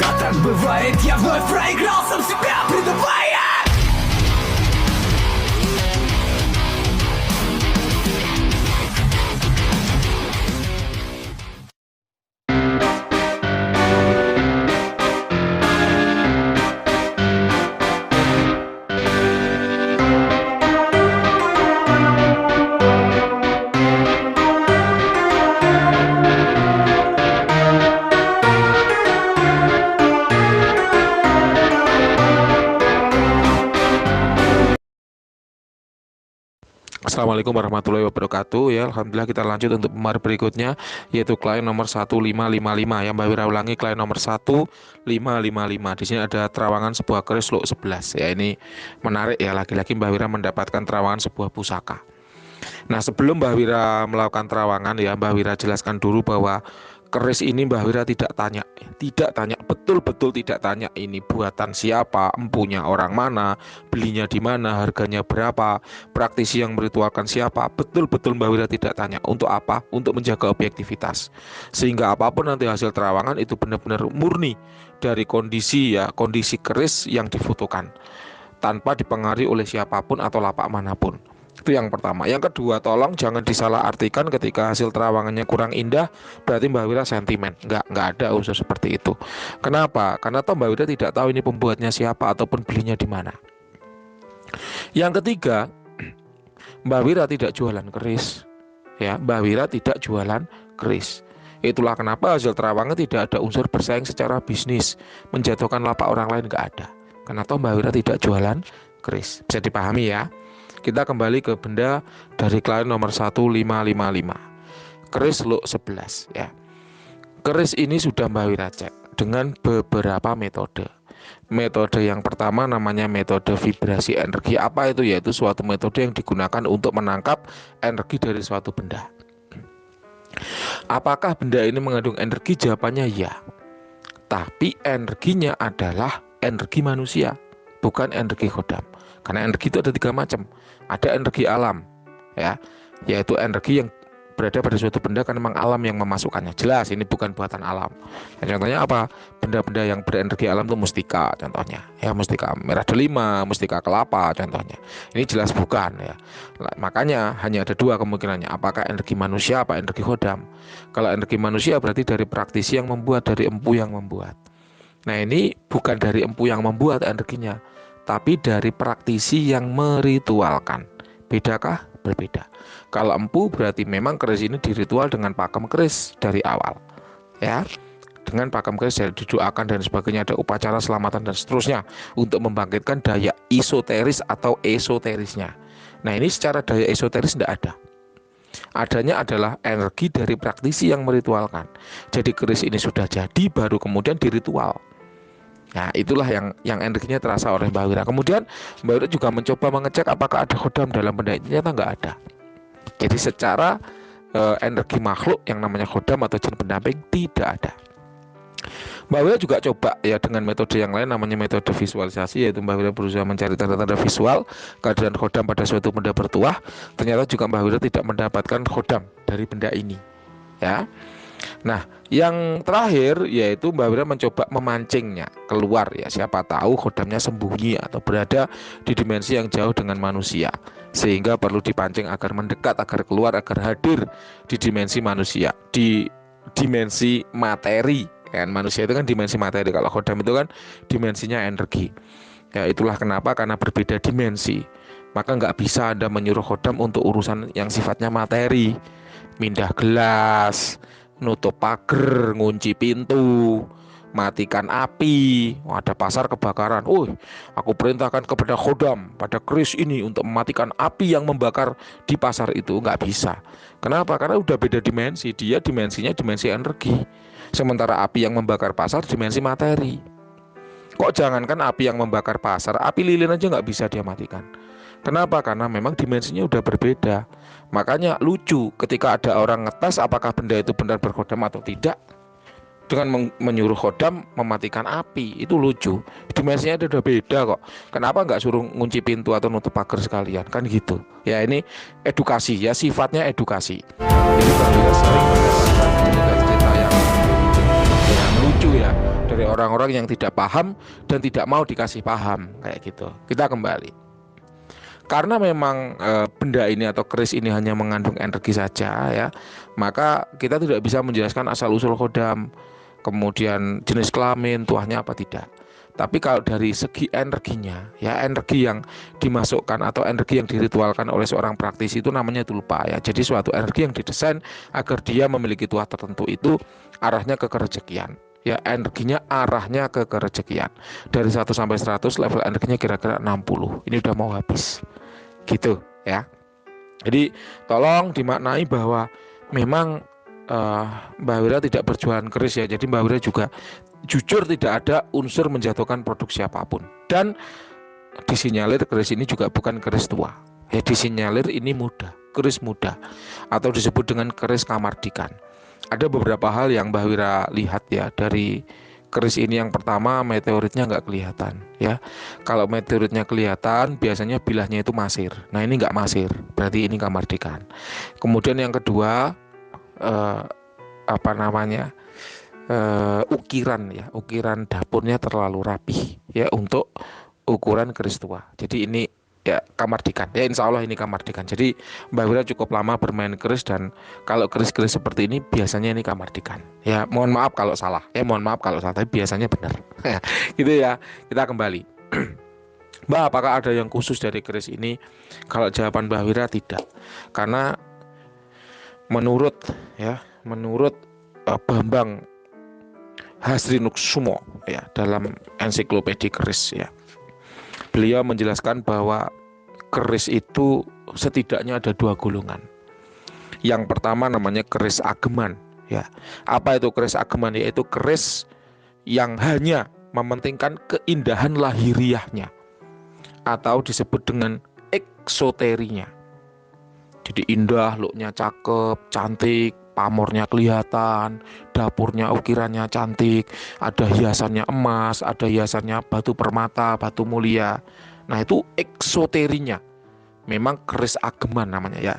Да так бывает, я вновь проиграл, сам себя предавая. Assalamualaikum warahmatullahi wabarakatuh. Ya, alhamdulillah kita lanjut untuk pembahasan berikutnya, yaitu klien nomor 1555. Yang Mbak Wira ulangi, klien nomor 1555. Di sini ada terawangan sebuah keris lot 11. Ya, ini menarik ya, lagi-lagi Mbak Wira mendapatkan terawangan sebuah pusaka. Nah, sebelum Mbak Wira melakukan terawangan ya, Mbak Wira jelaskan dulu bahwa keris ini Mbak Wira tidak tanya, betul-betul tidak tanya ini buatan siapa, empunya orang mana, belinya di mana, harganya berapa, praktisi yang meritualkan siapa, betul-betul Mbak Wira tidak tanya. Untuk apa? Untuk menjaga objektivitas, sehingga apapun nanti hasil terawangan itu benar-benar murni dari kondisi keris yang difotokan, tanpa dipengaruhi oleh siapapun atau lapak manapun. Itu yang pertama. Yang kedua, tolong jangan disalahartikan ketika hasil terawangannya kurang indah berarti Mbak Wira sentimen. Enggak ada unsur seperti itu. Kenapa? Karena toh Mbak Wira tidak tahu ini pembuatnya siapa ataupun belinya di mana. Yang ketiga, Mbak Wira tidak jualan keris. Ya, Mbak Wira tidak jualan keris. Itulah kenapa hasil terawangan tidak ada unsur bersaing secara bisnis, menjatuhkan lapak orang lain, enggak ada. Karena toh Mbak Wira tidak jualan keris. Bisa dipahami ya? Kita kembali ke benda dari klien nomor 1555. Keris lot 11 ya. Keris ini sudah Mbak Wira cek dengan beberapa metode. Metode yang pertama namanya metode vibrasi energi. Apa itu? Yaitu suatu metode yang digunakan untuk menangkap energi dari suatu benda. Apakah benda ini mengandung energi? Jawabannya ya. Tapi energinya adalah energi manusia, bukan energi khodam. Karena energi itu ada 3 macam. Ada energi alam, ya, yaitu energi yang berada pada suatu benda karena memang alam yang memasukkannya. Jelas ini bukan buatan alam. Dan contohnya apa? Benda-benda yang berenergi alam itu mustika, contohnya. Ya, mustika merah delima, mustika kelapa, contohnya. Ini jelas bukan, ya. Makanya hanya ada 2 kemungkinannya. Apakah energi manusia, apa energi khodam? Kalau energi manusia berarti dari praktisi yang membuat, dari empu yang membuat. Nah, ini bukan dari empu yang membuat energinya, tapi dari praktisi yang meritualkan. Bedakah? Berbeda. Kalau empu berarti memang keris ini diritual dengan pakem keris dari awal, ya, dengan pakem keris dari didoakan dan sebagainya, ada upacara selamatan dan seterusnya untuk membangkitkan daya esoteris atau esoterisnya. Nah, ini secara daya esoteris tidak ada. Adanya adalah energi dari praktisi yang meritualkan. Jadi keris ini sudah jadi baru kemudian diritual. Nah, itulah yang energinya terasa oleh Mbak Wira. Kemudian Mbak Wira juga mencoba mengecek apakah ada khodam dalam benda ini. Ternyata nggak ada. Jadi secara energi makhluk yang namanya khodam atau jin pendamping tidak ada. Mbak Wira juga coba ya dengan metode yang lain, namanya metode visualisasi, yaitu Mbak Wira berusaha mencari tanda-tanda visual kehadiran khodam pada suatu benda bertuah. Ternyata juga Mbak Wira tidak mendapatkan khodam dari benda ini, ya. Nah, yang terakhir yaitu Mbak Wira mencoba memancingnya keluar, ya, siapa tahu khodamnya sembunyi atau berada di dimensi yang jauh dengan manusia, sehingga perlu dipancing agar mendekat, agar keluar, agar hadir di dimensi manusia, di dimensi materi. Kan manusia itu kan dimensi materi, kalau khodam itu kan dimensinya energi. Ya, itulah kenapa, karena berbeda dimensi, maka nggak bisa Anda menyuruh khodam untuk urusan yang sifatnya materi, mindah gelas, nutup pagar, ngunci pintu, matikan api. Ada pasar kebakaran, aku perintahkan kepada khodam pada keris ini untuk mematikan api yang membakar di pasar itu. Nggak bisa. Kenapa? Karena udah beda dimensi. Dia dimensinya dimensi energi, sementara api yang membakar pasar dimensi materi. Kok jangankan api yang membakar pasar, api lilin aja nggak bisa dia matikan. Kenapa? Karena memang dimensinya udah berbeda. Makanya lucu ketika ada orang ngetes apakah benda itu benar berkhodam atau tidak, dengan menyuruh khodam mematikan api. Itu lucu, dimensinya udah beda kok. Kenapa nggak suruh ngunci pintu atau nutup pagar sekalian, kan gitu. Ya, ini edukasi, ya, sifatnya edukasi. Jadi Mbak Wira sering mendapatkan cerita-cerita yang lucu ya dari orang-orang yang tidak paham dan tidak mau dikasih paham kayak gitu. Kita kembali. Karena memang benda ini atau keris ini hanya mengandung energi saja ya, maka kita tidak bisa menjelaskan asal usul khodam, kemudian jenis kelamin, tuahnya apa tidak. Tapi kalau dari segi energinya, ya energi yang dimasukkan atau energi yang diritualkan oleh seorang praktisi itu namanya tulpa ya. Jadi suatu energi yang didesain agar dia memiliki tuah tertentu itu arahnya ke kerejekian. Ya, energinya arahnya ke kerejekian. Dari 1 sampai 100 level energinya kira-kira 60. Ini udah mau habis. Gitu ya. Jadi tolong dimaknai bahwa memang Mbak Wira tidak berjualan keris ya. Jadi Mbak Wira juga jujur tidak ada unsur menjatuhkan produk siapapun. Dan disinyalir keris ini juga bukan keris tua. Ya, disinyalir ini muda, keris muda, atau disebut dengan keris kamardikan. Ada beberapa hal yang Mbak Wira lihat ya dari keris ini. Yang pertama, meteoritnya nggak kelihatan ya. Kalau meteoritnya kelihatan, biasanya bilahnya itu masir. Nah, ini nggak masir, berarti ini kamardikan. Kemudian yang kedua, ukiran ya, ukiran dapurnya terlalu rapih ya untuk ukuran keris tua. Jadi ini ya kamardikan ya, insya Allah ini kamardikan. Jadi Mbak Wira cukup lama bermain keris, dan kalau keris-keris seperti ini biasanya ini kamardikan ya. Mohon maaf kalau salah ya, mohon maaf kalau salah, tapi biasanya benar. Gitu ya. Kita kembali. Mbak, apakah ada yang khusus dari keris ini? Kalau jawaban Mbak Wira tidak, karena menurut Bambang Hasrinuksumo ya, dalam ensiklopedi keris ya, beliau menjelaskan bahwa keris itu setidaknya ada 2 golongan. Yang pertama namanya keris ageman ya. Apa itu keris ageman? Yaitu keris yang hanya mementingkan keindahan lahiriahnya, atau disebut dengan eksoterinya. Jadi indah, looknya cakep, cantik, pamornya kelihatan, dapurnya ukirannya cantik, ada hiasannya emas, ada hiasannya batu permata, batu mulia. Nah, itu eksoterinya. Memang keris ageman namanya ya.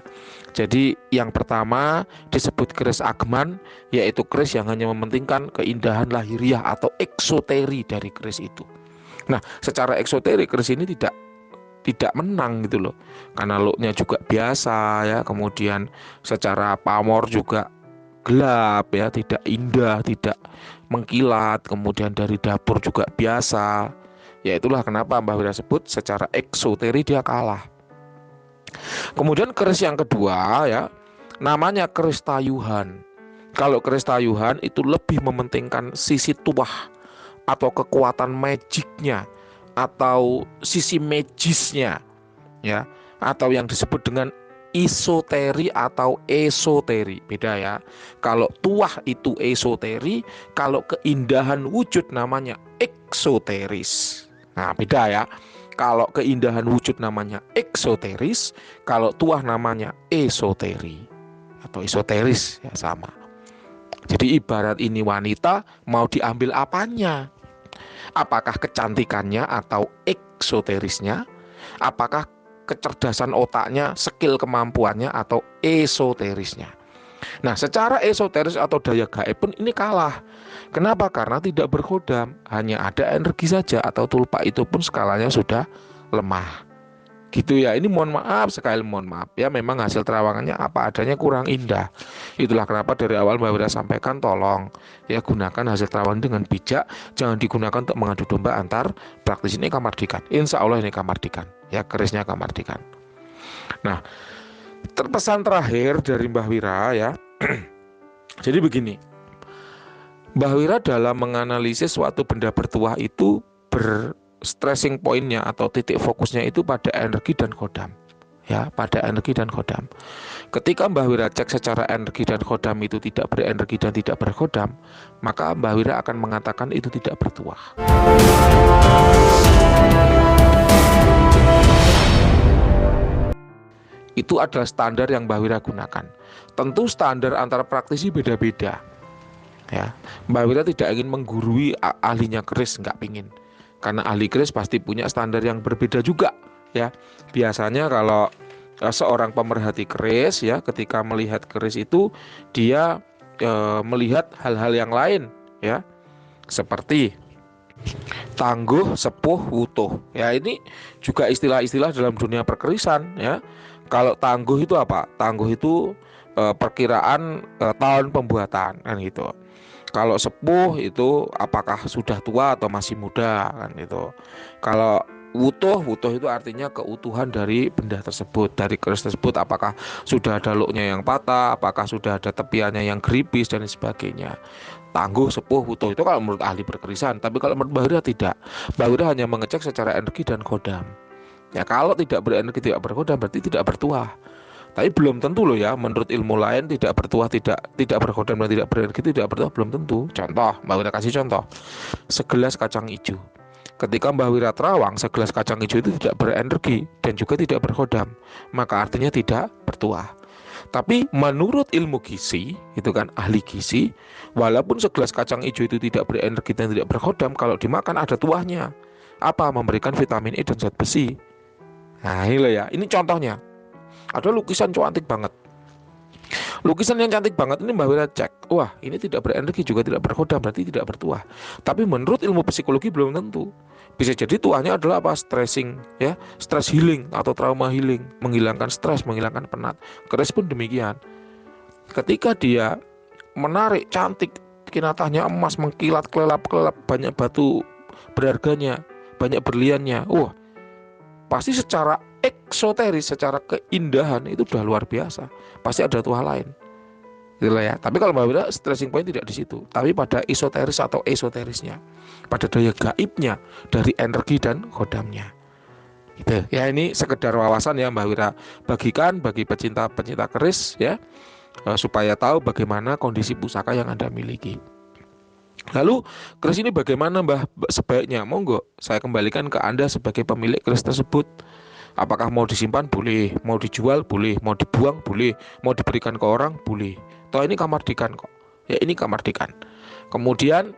Jadi yang pertama disebut keris ageman, yaitu keris yang hanya mementingkan keindahan lahiriah atau eksoteri dari keris itu. Nah, secara eksoteri keris ini tidak menang gitu loh, karena looknya juga biasa ya, kemudian secara pamor juga gelap ya, tidak indah, tidak mengkilat, kemudian dari dapur juga biasa ya. Itulah kenapa Mbah Wira sebut secara eksoteri dia kalah. Kemudian keris yang kedua ya, namanya keris tayuhan. Kalau keris tayuhan itu lebih mementingkan sisi tuah atau kekuatan magicnya, atau sisi magisnya ya, atau yang disebut dengan isoteri atau esoteri. Beda ya. Kalau tuah itu esoteri, kalau keindahan wujud namanya eksoteris. Nah, beda ya. Kalau keindahan wujud namanya eksoteris, kalau tuah namanya esoteri atau esoteris ya, sama. Jadi ibarat ini wanita, mau diambil apanya? Apakah kecantikannya atau eksoterisnya? Apakah kecerdasan otaknya, skill kemampuannya, atau esoterisnya? Nah, secara esoteris atau daya gaib pun ini kalah. Kenapa? Karena tidak berkhodam, hanya ada energi saja, atau tulpa itu pun skalanya sudah lemah. Gitu ya. Ini mohon maaf sekali, mohon maaf ya, memang hasil terawangannya apa adanya, kurang indah. Itulah kenapa dari awal Mbak Wira sampaikan, tolong ya gunakan hasil terawangan dengan bijak, jangan digunakan untuk mengadu domba antar praktisi. Ini kamardikan, insya Allah ini kamardikan ya, kerisnya kamardikan. Nah, terpesan terakhir dari Mbah Wira ya. Jadi begini, Mbah Wira dalam menganalisis suatu benda bertuah itu stressing pointnya atau titik fokusnya itu pada energi dan khodam ya, pada energi dan khodam. Ketika Mbah Wira cek secara energi dan khodam itu tidak berenergi dan tidak berkhodam, maka Mbah Wira akan mengatakan itu tidak bertuah. Itu adalah standar yang Mbah Wira gunakan. Tentu standar antara praktisi beda-beda ya. Mbah Wira tidak ingin menggurui ahlinya keris, nggak pingin. Karena ahli keris pasti punya standar yang berbeda juga ya. Biasanya kalau seorang pemerhati keris ya, ketika melihat keris itu dia melihat hal-hal yang lain ya. Seperti tangguh, sepuh, wutuh. Ya, ini juga istilah-istilah dalam dunia perkerisan ya. Kalau tangguh itu apa? Tangguh itu perkiraan tahun pembuatan kan gitu. Kalau sepuh itu apakah sudah tua atau masih muda kan gitu. Kalau wutuh itu artinya keutuhan dari benda tersebut, dari keris tersebut, apakah sudah ada luknya yang patah, apakah sudah ada tepiannya yang geripis dan sebagainya. Tangguh, sepuh, wutuh itu kalau menurut ahli perkerisan. Tapi kalau menurut Mbah Wira tidak. Mbah Wira hanya mengecek secara energi dan kodam. Ya, kalau tidak berenergi, tidak berkodam, berarti tidak bertuah. Tapi belum tentu loh ya, menurut ilmu lain tidak bertuah, tidak berkodam dan tidak berenergi, tidak bertuah, belum tentu. Contoh, Mbah Wira kasih contoh. Segelas kacang hijau. Ketika Mbah Wira terawang, segelas kacang hijau itu tidak berenergi dan juga tidak berkodam, maka artinya tidak bertuah. Tapi menurut ilmu gizi, itu kan ahli gizi, walaupun segelas kacang hijau itu tidak berenergi dan tidak berkodam, kalau dimakan ada tuahnya. Apa? Memberikan vitamin E dan zat besi. Nah ini loh ya, ini contohnya. Ada lukisan cantik banget. Lukisan yang cantik banget ini Mbah Wira cek, wah ini tidak berenergi juga tidak berkodam, berarti tidak bertuah. Tapi menurut ilmu psikologi belum tentu. Bisa jadi tuahnya adalah apa? Stressing ya, stress healing atau trauma healing, menghilangkan stres, menghilangkan penat. Keris pun demikian. Ketika dia menarik cantik, kinatahnya emas, mengkilat kelelap-kelelap, banyak batu berharganya, banyak berliannya. Wah, pasti secara eksoteris, secara keindahan itu udah luar biasa. Pasti ada tuah lain. Itulah ya. Tapi kalau Mbah Wira stressing point tidak di situ, tapi pada esoteris atau esoterisnya, pada daya gaibnya dari energi dan kodamnya. Gitu. Ya, ini sekedar wawasan ya Mbah Wira bagikan bagi pecinta-pecinta keris ya, supaya tahu bagaimana kondisi pusaka yang Anda miliki. Lalu keris ini bagaimana Mbah sebaiknya? Monggo saya kembalikan ke Anda sebagai pemilik keris tersebut. Apakah mau disimpan? Boleh. Mau dijual? Boleh. Mau dibuang? Boleh. Mau diberikan ke orang? Boleh. Toh ini kamardikan kok. Ya ini kamardikan. Kemudian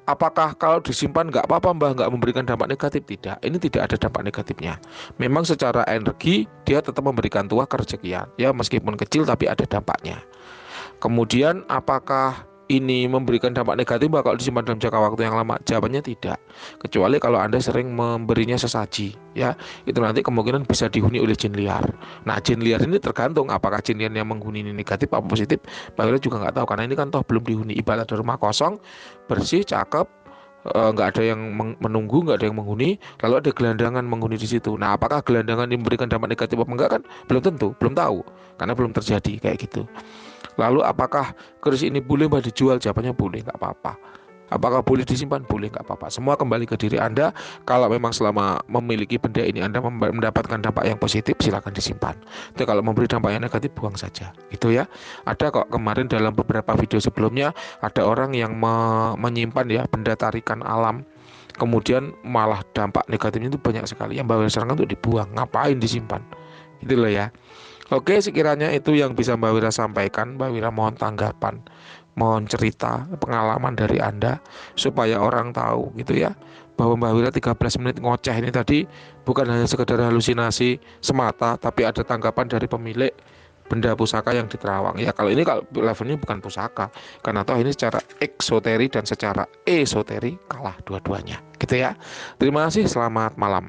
apakah kalau disimpan nggak apa-apa Mbah, nggak memberikan dampak negatif? Tidak. Ini tidak ada dampak negatifnya. Memang secara energi dia tetap memberikan tuah kerezekian. Ya meskipun kecil tapi ada dampaknya. Kemudian apakah ini memberikan dampak negatif kalau disimpan dalam jangka waktu yang lama? Jawabannya tidak. Kecuali kalau Anda sering memberinya sesaji, ya itu nanti kemungkinan bisa dihuni oleh jin liar. Nah, jin liar ini tergantung apakah jin liar yang menghuni ini negatif atau positif. Mbah Wira juga nggak tahu karena ini kan toh belum dihuni. Ibarat ada rumah kosong, bersih, cakep, nggak ada yang menunggu, nggak ada yang menghuni, lalu ada gelandangan menghuni di situ. Nah, apakah gelandangan ini memberikan dampak negatif apa enggak kan? Belum tentu, belum tahu karena belum terjadi kayak gitu. Lalu apakah keris ini boleh Mbah dijual? Jawabannya boleh, nggak apa-apa. Apakah boleh disimpan? Boleh, nggak apa-apa. Semua kembali ke diri Anda. Kalau memang selama memiliki benda ini Anda mendapatkan dampak yang positif, silakan disimpan. Tapi kalau memberi dampak yang negatif, buang saja. Gitu ya. Ada kok kemarin dalam beberapa video sebelumnya ada orang yang menyimpan ya benda tarikan alam. Kemudian malah dampak negatifnya itu banyak sekali. Yang Mbah Wira sarankan untuk dibuang. Ngapain disimpan? Gitu loh ya. Oke, sekiranya itu yang bisa Mbah Wira sampaikan. Mbah Wira mohon tanggapan, mohon cerita pengalaman dari Anda supaya orang tahu gitu ya, bahwa Mbah Wira 13 menit ngoceh ini tadi bukan hanya sekedar halusinasi semata, tapi ada tanggapan dari pemilik benda pusaka yang diterawang. Ya kalau ini kalau levelnya bukan pusaka, karena toh ini secara eksoteri dan secara esoteri kalah dua-duanya. Gitu ya. Terima kasih, selamat malam.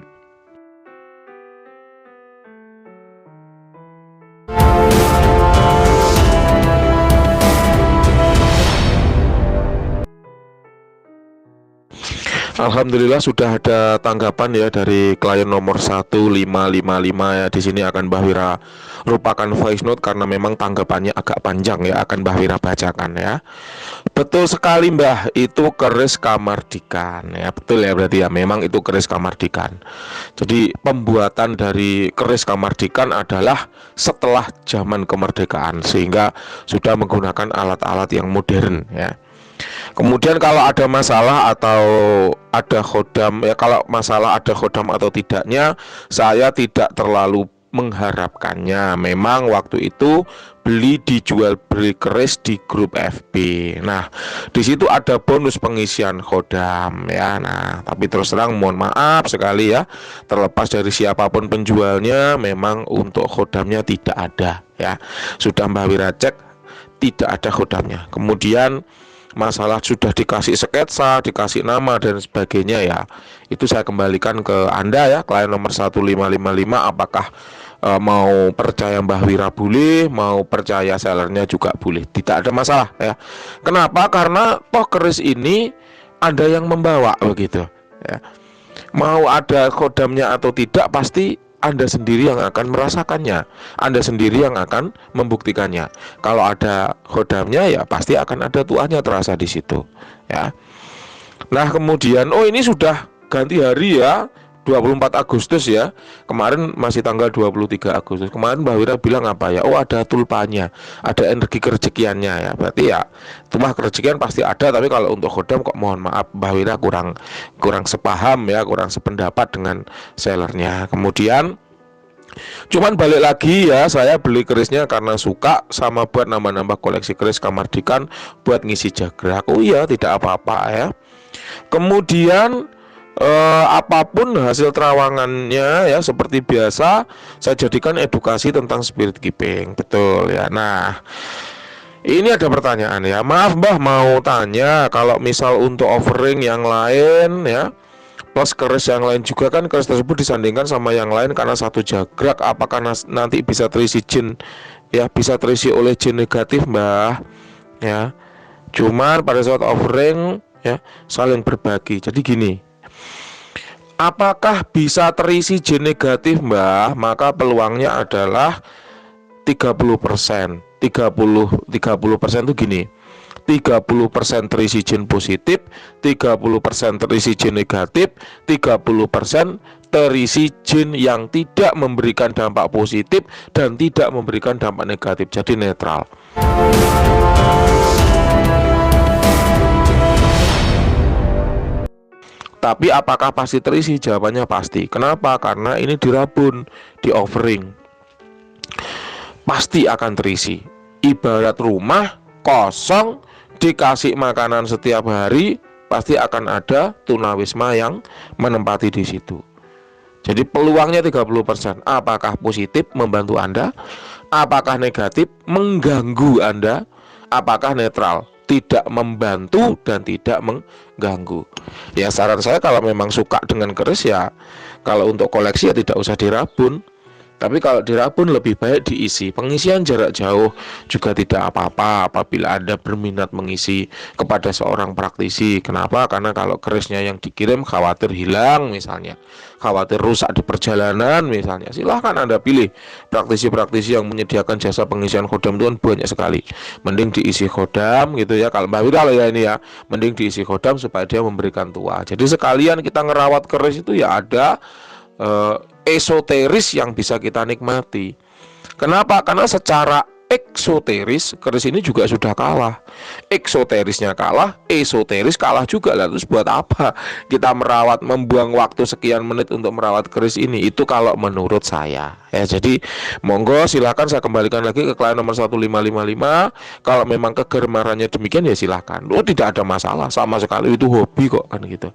Alhamdulillah sudah ada tanggapan ya dari klien nomor 1555 ya. Di sini akan Mbah Wira rupakan voice note karena memang tanggapannya agak panjang ya, akan Mbah Wira bacakan ya. Betul sekali Mbah, itu keris kamardikan ya. Betul ya, berarti ya memang itu keris kamardikan. Jadi pembuatan dari keris kamardikan adalah setelah zaman kemerdekaan, sehingga sudah menggunakan alat-alat yang modern ya. Kemudian kalau ada masalah atau ada khodam ya, kalau masalah ada khodam atau tidaknya, saya tidak terlalu mengharapkannya. Memang waktu itu dijual beli keris di grup FB. Nah, di situ ada bonus pengisian khodam ya. Nah, tapi terus terang mohon maaf sekali ya, terlepas dari siapapun penjualnya, memang untuk khodamnya tidak ada ya. Sudah Mbah Wira cek, tidak ada khodamnya. Kemudian masalah sudah dikasih sketsa, dikasih nama dan sebagainya ya, itu saya kembalikan ke Anda ya, klien nomor 1555, apakah mau percaya Mbah Wira boleh, mau percaya sellernya juga boleh, tidak ada masalah ya. Kenapa? Karena toh keris ini ada yang membawa begitu ya. Mau ada khodamnya atau tidak, pasti Anda sendiri yang akan merasakannya, Anda sendiri yang akan membuktikannya. Kalau ada khodamnya ya pasti akan ada tuahnya terasa di situ ya. Nah kemudian, oh ini sudah ganti hari ya, 24 Agustus ya. Kemarin masih tanggal 23 Agustus. Kemarin Mbak Wira bilang apa ya? Oh ada tulpanya, ada energi kerejekiannya ya. Berarti ya tuah kerejekian pasti ada. Tapi kalau untuk khodam kok mohon maaf Mbak Wira kurang sepaham ya, kurang sependapat dengan sellernya. Kemudian cuman balik lagi ya, saya beli kerisnya karena suka sama buat nambah-nambah koleksi keris Kamardikan, buat ngisi jagrak. Oh iya, tidak apa-apa ya. Kemudian apapun hasil terawangannya ya, seperti biasa saya jadikan edukasi tentang spirit keeping, betul ya. Nah ini ada pertanyaan ya, maaf Mbah mau tanya, kalau misal untuk offering yang lain ya, plus keris yang lain juga kan keris tersebut disandingkan sama yang lain karena satu jagrak, apakah nanti bisa terisi jin ya, bisa terisi oleh jin negatif Mbah ya. Cuman pada saat offering ya saling berbagi. Jadi gini, apakah bisa terisi jin negatif Mbah? Maka peluangnya adalah 30%. 30% itu gini, 30% terisi jin positif, 30% terisi jin negatif, 30% terisi jin yang tidak memberikan dampak positif dan tidak memberikan dampak negatif, jadi netral. Tapi apakah pasti terisi? Jawabannya pasti. Kenapa? Karena ini dirabun, di offering, pasti akan terisi. Ibarat rumah kosong dikasih makanan setiap hari, pasti akan ada tunawisma yang menempati di situ. Jadi peluangnya 30%. Apakah positif membantu Anda? Apakah negatif mengganggu Anda? Apakah netral, tidak membantu dan tidak mengganggu? Ya saran saya kalau memang suka dengan keris ya, kalau untuk koleksi ya tidak usah dirabun. Tapi kalau dirabun lebih baik diisi. Pengisian jarak jauh juga tidak apa-apa apabila Anda berminat mengisi kepada seorang praktisi. Kenapa? Karena kalau kerisnya yang dikirim khawatir hilang misalnya, khawatir rusak di perjalanan misalnya, silahkan Anda pilih. Praktisi-praktisi yang menyediakan jasa pengisian khodam itu kan banyak sekali. Mending diisi khodam gitu ya. Kalau Mbak Wira ya ini ya, mending diisi khodam supaya dia memberikan tuah. Jadi sekalian kita ngerawat keris itu ya ada esoteris yang bisa kita nikmati. Kenapa? Karena secara eksoteris keris ini juga sudah kalah. Eksoterisnya kalah, esoteris kalah juga lah. Terus buat apa kita merawat, membuang waktu sekian menit untuk merawat keris ini? Itu kalau menurut saya ya. Jadi monggo silakan saya kembalikan lagi ke klien nomor 1555. Kalau memang kegemarannya demikian ya silakan. Oh tidak ada masalah sama sekali, itu hobi kok kan gitu.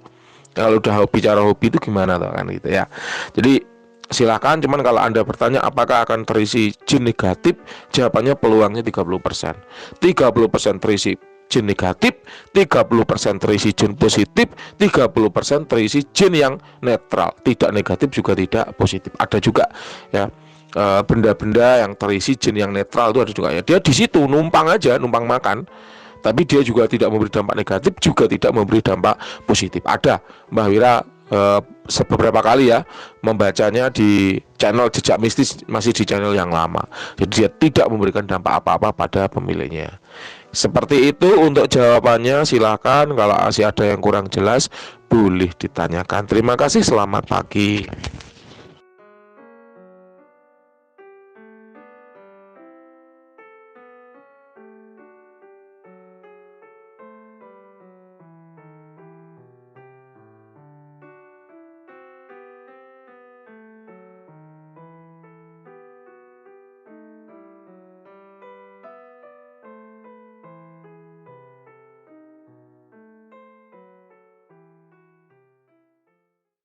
Kalau udah hobi, cara hobi itu gimana tuh kan gitu ya. Jadi silakan, cuman kalau Anda bertanya apakah akan terisi jin negatif, jawabannya peluangnya 30%. 30% terisi jin negatif, 30% terisi jin positif, 30% terisi jin yang netral, tidak negatif juga tidak positif. Ada juga ya benda-benda yang terisi jin yang netral itu ada juga ya. Dia di situ numpang aja, numpang makan. Tapi dia juga tidak memberi dampak negatif, juga tidak memberi dampak positif. Ada Mbah Wira beberapa kali ya membacanya di channel Jejak Mistis, masih di channel yang lama. Jadi dia tidak memberikan dampak apa-apa pada pemiliknya. Seperti itu untuk jawabannya. Silakan kalau masih ada yang kurang jelas boleh ditanyakan. Terima kasih, selamat pagi.